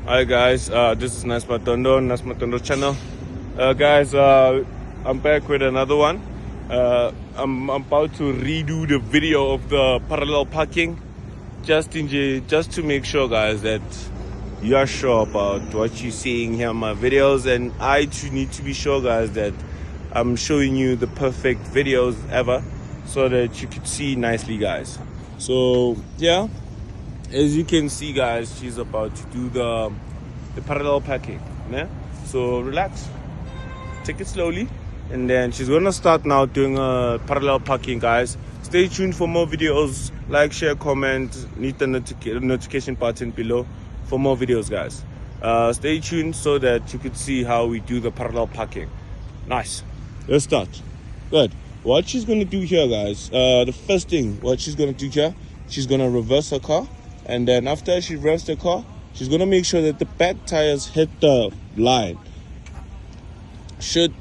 Hi guys, this is Nasmatondo channel. Guys, I'm back with another one. I'm about to redo the video of the parallel parking, just to make sure, guys, that you are sure about what you're seeing here in my videos, and I too need to be sure, guys, that I'm showing you the perfect videos ever, so that you could see nicely, guys. So yeah. As you can see, guys, she's about to do the parallel parking. Yeah? So relax, take it slowly, and then she's gonna start now doing parallel parking, guys. Stay tuned for more videos. Like, share, comment, hit the notification button below for more videos, guys. Stay tuned so that you could see how we do the parallel parking. Nice. Let's start. Good. What she's gonna do here, guys, the first thing what she's gonna do here, she's gonna reverse her car. And then after she reverses the car, she's going to make sure that the back tires hit the line. She's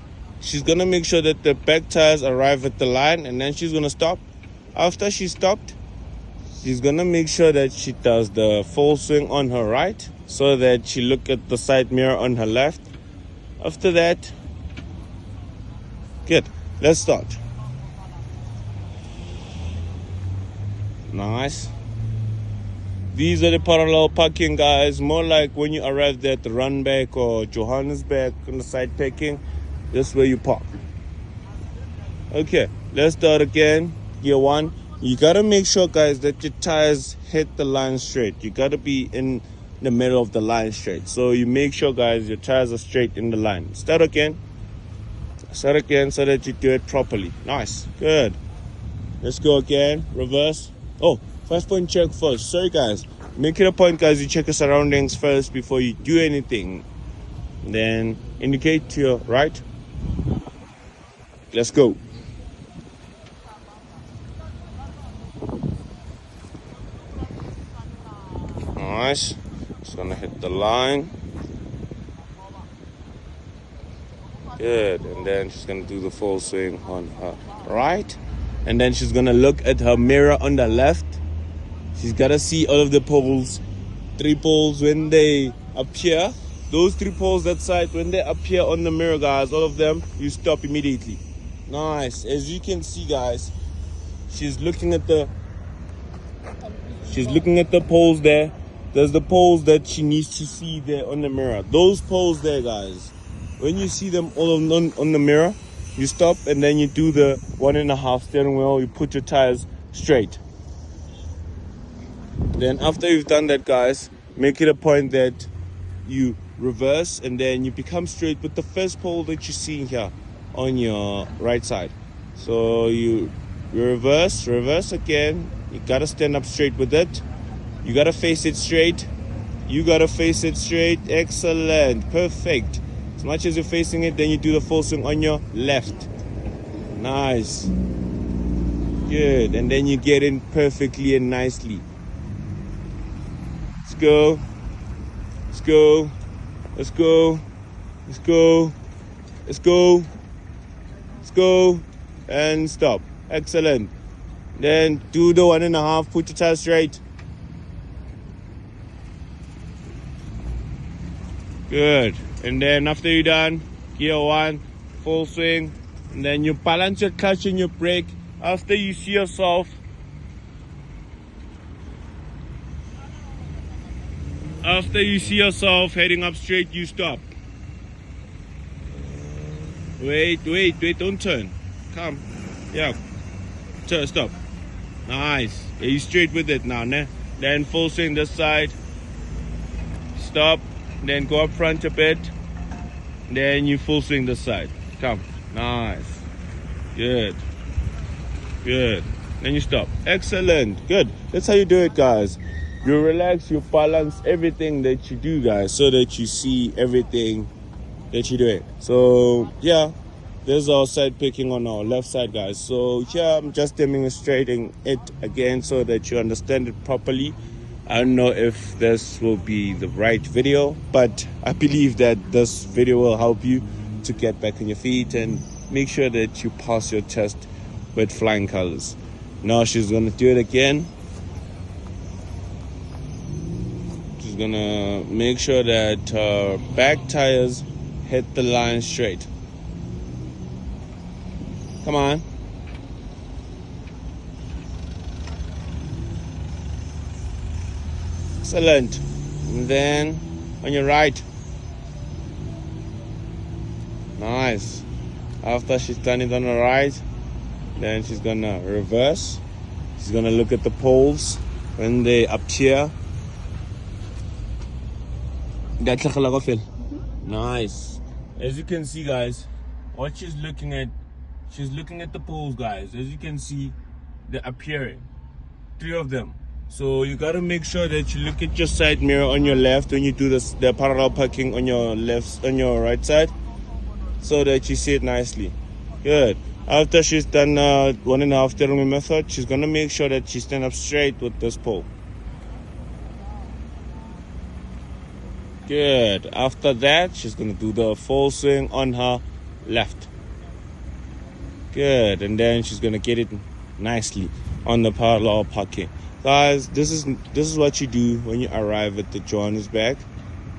going to make sure that the back tires arrive at the line, and then she's going to stop. After she stopped, she's going to make sure that she does the full swing on her right, so that she look at the side mirror on her left. After that, good. Let's start. Nice. These are the parallel parking, guys. More like when you arrive at Randburg or Johannesburg on the side parking. This is where you park. Okay, let's start again. Gear 1. You gotta make sure, guys, that your tires hit the line straight. You gotta be in the middle of the line straight. So you make sure, guys, your tires are straight in the line. Start again. Start again so that you do it properly. Nice. Good. Let's go again. Reverse. Oh. 5-point check first. Sorry, guys. Make it a point, guys, you check your surroundings first before you do anything. Then indicate to your right. Let's go. Nice. Just gonna hit the line. Good. And then she's gonna do the full swing on her right. And then she's gonna look at her mirror on the left. She's gotta see all of the poles, 3 poles when they appear. Those 3 poles that side, when they appear on the mirror, guys, all of them, you stop immediately. Nice. As you can see, guys, she's looking at the poles there. There's the poles that she needs to see there on the mirror. Those poles there, guys, when you see them all on the mirror, you stop, and then you do the 1.5 steering wheel. You put your tires straight. Then after you've done that, guys, make it a point that you reverse, and then you become straight with the first pole that you see here on your right side. So you reverse again. You gotta stand up straight with it. You gotta face it straight. Excellent. Perfect. As much as you're facing it, then you do the full swing on your left. Nice. Good. And then you get in perfectly and nicely. Let's go. Let's go. Let's go. Let's go. Let's go. Let's go. And stop. Excellent. Then do the 1.5. Put your tires straight. Good. And then after you're done, gear 1, full swing. And then you balance your clutch and your brake. After you see yourself heading up straight, you stop. Wait, don't turn. Come. Yeah. Turn, stop. Nice. Yeah, you straight with it now, ne? Then full swing this side. Stop. Then go up front a bit. Then you full swing this side. Come. Nice. Good. Good. Then you stop. Excellent. Good. That's how you do it, guys. You relax, you balance everything that you do, guys, so that you see everything that you're doing. So yeah, there's our side picking on our left side, guys. So here I'm just demonstrating it again so that you understand it properly. I don't know if this will be the right video, but I believe that this video will help you to get back on your feet and make sure that you pass your test with flying colors. Now she's gonna do it again. She's She's gonna make sure that her back tires hit the line straight. Come on. Excellent. And then on your right. Nice. After she's done it on the right, then she's gonna reverse. She's gonna look at the poles when they appear. Nice. As you can see, guys, what she's looking at the poles, guys. As you can see, they're appearing. 3 of them. So you gotta make sure that you look at your side mirror on your left when you do the parallel parking on your on your right side, so that you see it nicely. Good. After she's done 1.5 steering wheel method, she's gonna make sure that she stand up straight with this pole. Good. After that, she's gonna do the full swing on her left. Good. And then she's gonna get it nicely on the parallel parking. Guys, this is what you do when you arrive at the Johannesburg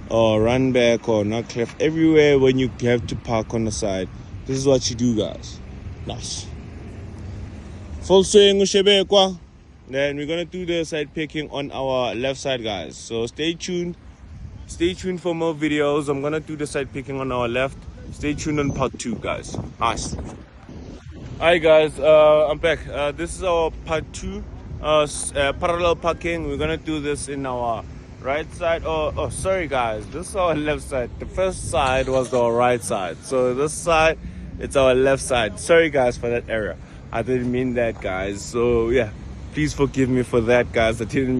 or run back or not cliff, everywhere when you have to park on the side. This is what you do, guys. Nice. Full swing, ushebekwa. Then we're gonna do the side picking on our left side, guys. So stay tuned. Stay tuned for more videos. I'm gonna do the side picking on our left. Stay tuned on part 2, guys. Nice. Hi guys, I'm back. This is our part 2, parallel parking. We're gonna do this in our right side. Oh, sorry guys, this is our left side. The first side was our right side, so this side, it's our left side. Sorry guys for that error. I didn't mean that, guys. So yeah, please forgive me for that, guys. I didn't